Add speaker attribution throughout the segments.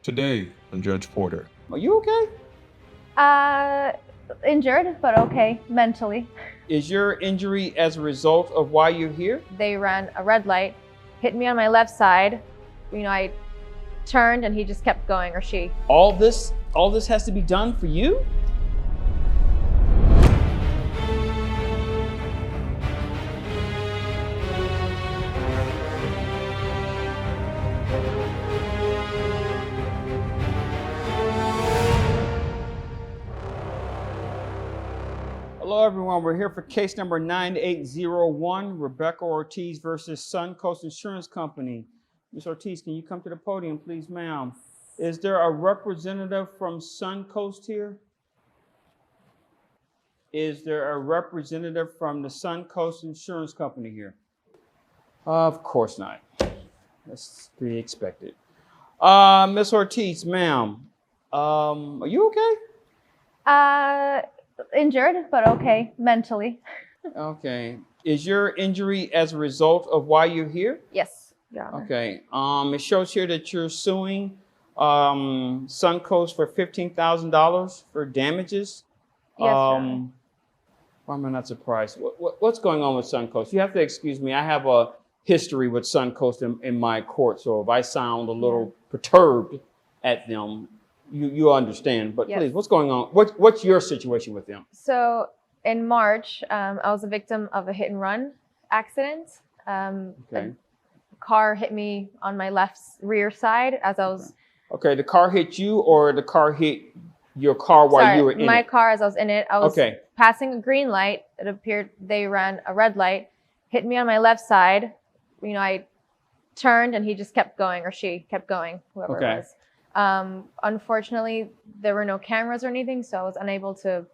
Speaker 1: Today on Judge Porter.
Speaker 2: Are you okay?
Speaker 3: Injured, but okay, mentally.
Speaker 2: Is your injury as a result of why you're here?
Speaker 3: They ran a red light, hit me on my left side. I turned and he just kept going, or she.
Speaker 2: All this has to be done for you? Hello, everyone. We're here for case number 9801, Rebecca Ortiz versus Suncoast Insurance Company. Ms. Ortiz, can you come to the podium, please, ma'am? Is there a representative from Suncoast here? Is there a representative from the Suncoast Insurance Company here? Of course not. That's to be expected. Ms. Ortiz, ma'am, are you okay?
Speaker 3: Injured, but okay, mentally.
Speaker 2: Okay. Is your injury as a result of why you're here?
Speaker 3: Yes, Your Honor.
Speaker 2: Okay. It shows here that you're suing Suncoast for $15,000 for damages.
Speaker 3: Yes, Your Honor.
Speaker 2: Why am I not surprised? What's going on with Suncoast? You have to excuse me. I have a history with Suncoast in my court, so if I sound a little perturbed at them, you understand. But
Speaker 3: yes.
Speaker 2: Please, what's going on? What's your situation with them?
Speaker 3: So in March, I was a victim of a hit and run accident.
Speaker 2: Okay.
Speaker 3: A car hit me on my left rear side as I was.
Speaker 2: Okay, the car hit you, or the car hit your car while you were in
Speaker 3: my
Speaker 2: it?
Speaker 3: car as I was in it. I was
Speaker 2: Okay.
Speaker 3: passing a green light. It appeared they ran a red light, hit me on my left side. I turned and he just kept going, or she kept going, whoever
Speaker 2: Okay.
Speaker 3: it was. Unfortunately, there were no cameras or anything, so I was unable to,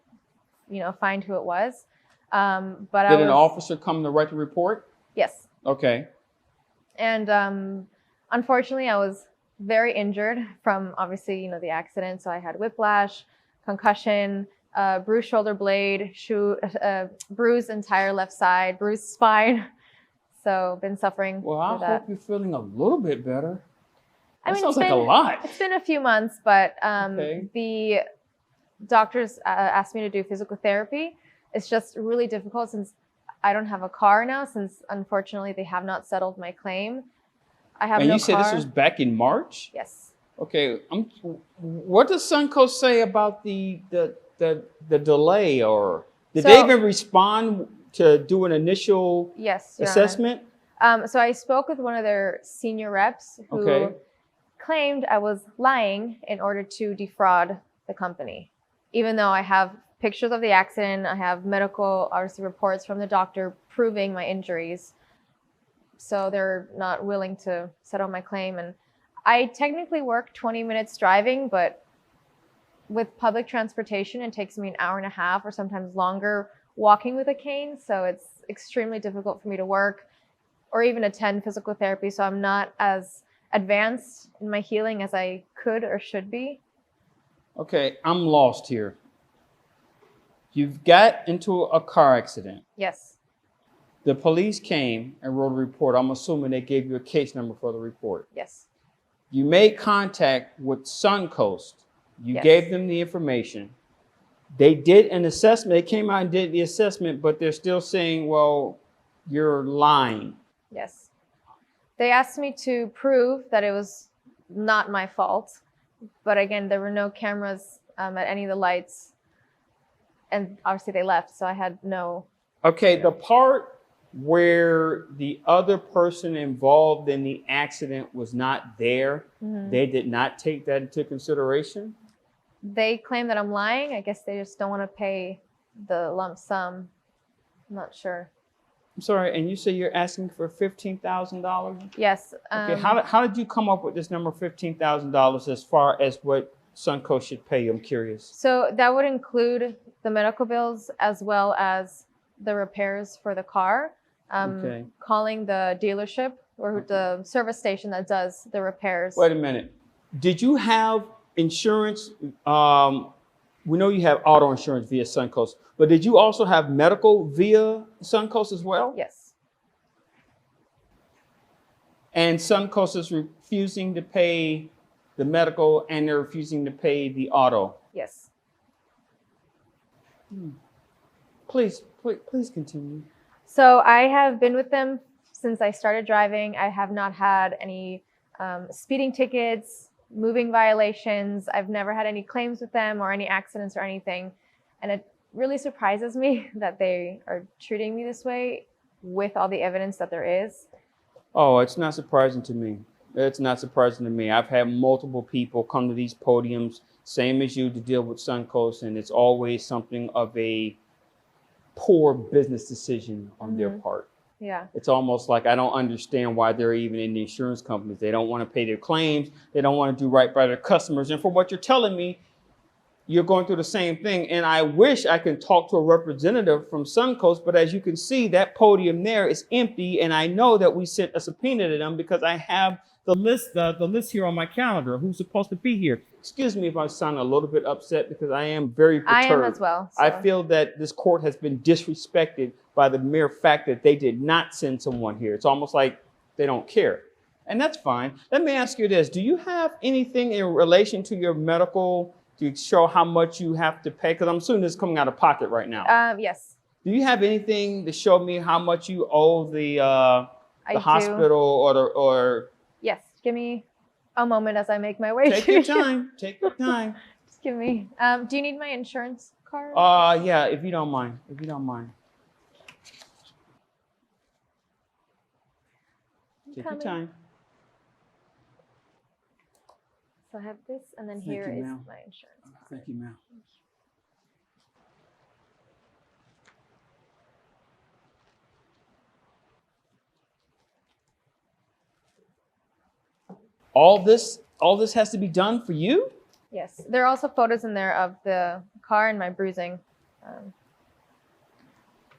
Speaker 3: find who it was. But
Speaker 2: Did an officer come to write the report?
Speaker 3: Yes.
Speaker 2: Okay.
Speaker 3: And unfortunately, I was very injured from obviously, the accident. So I had whiplash, concussion, bruised shoulder blade, bruised entire left side, bruised spine. So been suffering.
Speaker 2: Well, I
Speaker 3: with that.
Speaker 2: hope you're feeling a little bit better.
Speaker 3: I mean,
Speaker 2: sounds like a lot.
Speaker 3: It's been a few months, but
Speaker 2: Okay.
Speaker 3: the doctors asked me to do physical therapy. It's just really difficult since I don't have a car now, since unfortunately they have not settled my claim. I have
Speaker 2: And
Speaker 3: no
Speaker 2: you said
Speaker 3: car.
Speaker 2: this was back in March?
Speaker 3: Yes.
Speaker 2: Okay. What does Suncoast say about the delay, or did they even respond to do an initial
Speaker 3: Yes, Your Honor.
Speaker 2: assessment?
Speaker 3: So I spoke with one of their senior reps who
Speaker 2: Okay.
Speaker 3: claimed I was lying in order to defraud the company. Even though I have pictures of the accident, I have medical, obviously, reports from the doctor proving my injuries. So they're not willing to settle my claim. And I technically work 20 minutes driving, but with public transportation, it takes me an hour and a half or sometimes longer walking with a cane. So it's extremely difficult for me to work or even attend physical therapy. So I'm not as advanced in my healing as I could or should be.
Speaker 2: Okay, I'm lost here. You've got into a car accident.
Speaker 3: Yes.
Speaker 2: The police came and wrote a report. I'm assuming they gave you a case number for the report.
Speaker 3: Yes.
Speaker 2: You made contact with Suncoast. You
Speaker 3: Yes.
Speaker 2: gave them the information. They did an assessment. They came out and did the assessment, but they're still saying, well, you're lying.
Speaker 3: Yes. They asked me to prove that it was not my fault. But again, there were no cameras at any of the lights. And obviously they left, so I had no...
Speaker 2: Okay, the part where the other person involved in the accident was not there, they did not take that into consideration?
Speaker 3: They claim that I'm lying. I guess they just don't want to pay the lump sum. I'm not sure.
Speaker 2: I'm sorry, and you say you're asking for $15,000?
Speaker 3: Yes.
Speaker 2: Okay, how did you come up with this number $15,000 as far as what Suncoast should pay you? I'm curious.
Speaker 3: So that would include the medical bills as well as the repairs for the car.
Speaker 2: Okay.
Speaker 3: Calling the dealership or the service station that does the repairs.
Speaker 2: Wait a minute. Did you have insurance? We know you have auto insurance via Suncoast, but did you also have medical via Suncoast as well?
Speaker 3: Yes.
Speaker 2: And Suncoast is refusing to pay the medical, and they're refusing to pay the auto.
Speaker 3: Yes.
Speaker 2: Please continue.
Speaker 3: So I have been with them since I started driving. I have not had any speeding tickets, moving violations. I've never had any claims with them or any accidents or anything. And it really surprises me that they are treating me this way with all the evidence that there is.
Speaker 2: Oh, it's not surprising to me. It's not surprising to me. I've had multiple people come to these podiums, same as you, to deal with Suncoast, and it's always something of a poor business decision on their part.
Speaker 3: Yeah.
Speaker 2: It's almost like I don't understand why they're even in the insurance companies. They don't want to pay their claims. They don't want to do right by their customers. And from what you're telling me, you're going through the same thing. And I wish I could talk to a representative from Suncoast, but as you can see, that podium there is empty. And I know that we sent a subpoena to them because I have the list here on my calendar, who's supposed to be here. Excuse me if I sound a little bit upset because I am very perturbed.
Speaker 3: I am as well. So.
Speaker 2: I feel that this court has been disrespected by the mere fact that they did not send someone here. It's almost like they don't care. And that's fine. Let me ask you this. Do you have anything in relation to your medical to show how much you have to pay? Because I'm assuming this is coming out of pocket right now.
Speaker 3: Yes.
Speaker 2: Do you have anything to show me how much you owe the hospital or?
Speaker 3: Yes. Give me a moment as I make my way.
Speaker 2: Take your time. Take your time.
Speaker 3: Just give me. Do you need my insurance card?
Speaker 2: Yeah, if you don't mind. If you don't mind. Take your time.
Speaker 3: So I have this, and then here is my insurance card.
Speaker 2: Thank you, ma'am. All this has to be done for you?
Speaker 3: Yes. There are also photos in there of the car and my bruising.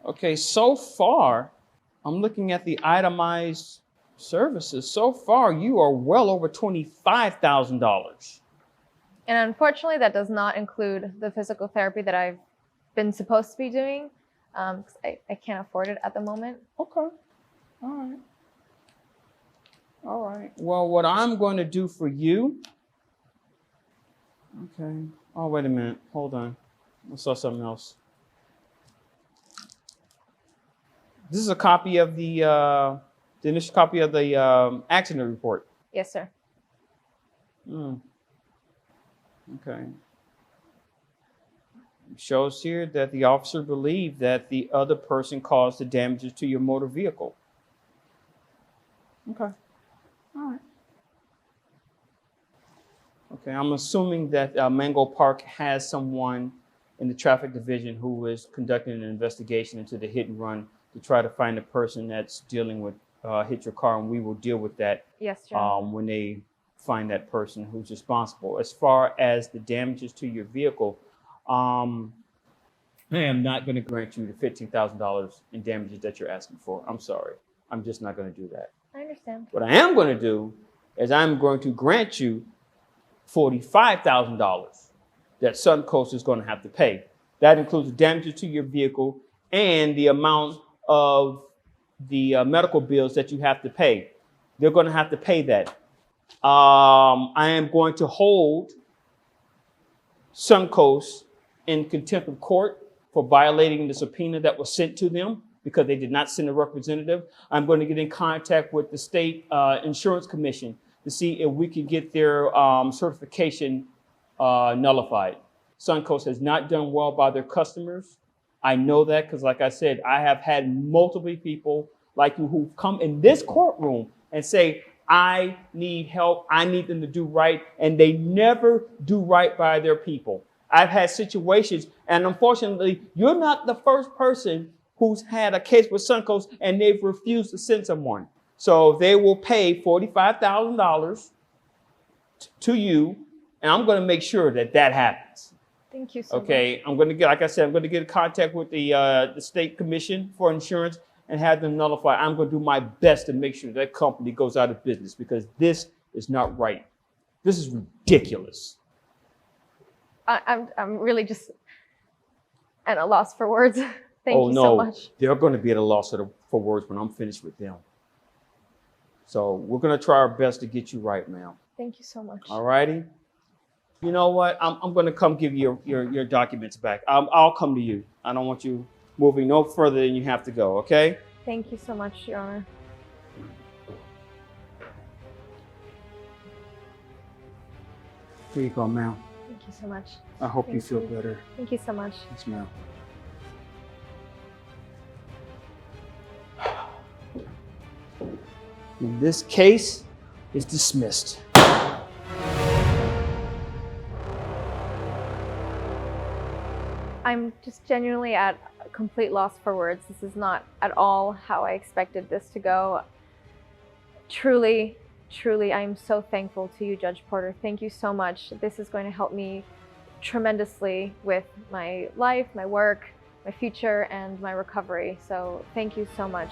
Speaker 2: Okay, so far, I'm looking at the itemized services. So far, you are well over $25,000.
Speaker 3: And unfortunately, that does not include the physical therapy that I've been supposed to be doing. 'Cause I can't afford it at the moment.
Speaker 2: Okay. All right. All right. Well, what I'm going to do for you. Okay. Oh, wait a minute. Hold on. I saw something else. This is a copy of the initial copy of the accident report.
Speaker 3: Yes, sir.
Speaker 2: Okay. It shows here that the officer believed that the other person caused the damages to your motor vehicle. Okay. All right. Okay, I'm assuming that Mango Park has someone in the traffic division who is conducting an investigation into the hit and run to try to find the person that's dealing with hit your car, and we will deal with that.
Speaker 3: Yes, sir.
Speaker 2: When they find that person who's responsible. As far as the damages to your vehicle, I am not going to grant you the $15,000 in damages that you're asking for. I'm sorry. I'm just not going to do that.
Speaker 3: I understand.
Speaker 2: What I am going to do is I'm going to grant you $45,000 that Suncoast is going to have to pay. That includes the damages to your vehicle and the amount of the medical bills that you have to pay. They're going to have to pay that. I am going to hold Suncoast in contempt of court for violating the subpoena that was sent to them because they did not send a representative. I'm going to get in contact with the state insurance commission to see if we can get their certification nullified. Suncoast has not done well by their customers. I know that because, like I said, I have had multiple people like you who've come in this courtroom and say, I need help. I need them to do right. And they never do right by their people. I've had situations, and unfortunately, you're not the first person who's had a case with Suncoast and they've refused to send someone. So they will pay $45,000 to you, and I'm going to make sure that that happens.
Speaker 3: Thank you so much.
Speaker 2: Okay, I'm going to get, like I said, I'm going to get in contact with the state commission for insurance and have them nullify. I'm going to do my best to make sure that company goes out of business because this is not right. This is ridiculous.
Speaker 3: I'm really just at a loss for words. Thank you so much.
Speaker 2: They're going to be at a loss for words when I'm finished with them. So we're going to try our best to get you right, ma'am.
Speaker 3: Thank you so much.
Speaker 2: All righty. You know what? I'm going to come give you your documents back. I'll come to you. I don't want you moving no further than you have to go, okay?
Speaker 3: Thank you so much, Your Honor.
Speaker 2: Here you go, ma'am.
Speaker 3: Thank you so much.
Speaker 2: I hope you
Speaker 3: Thank
Speaker 2: feel
Speaker 3: you.
Speaker 2: better.
Speaker 3: Thank you so much.
Speaker 2: Yes, ma'am. And this case is dismissed.
Speaker 3: I'm just genuinely at a complete loss for words. This is not at all how I expected this to go. Truly, truly, I am so thankful to you, Judge Porter. Thank you so much. This is going to help me tremendously with my life, my work, my future, and my recovery. So thank you so much.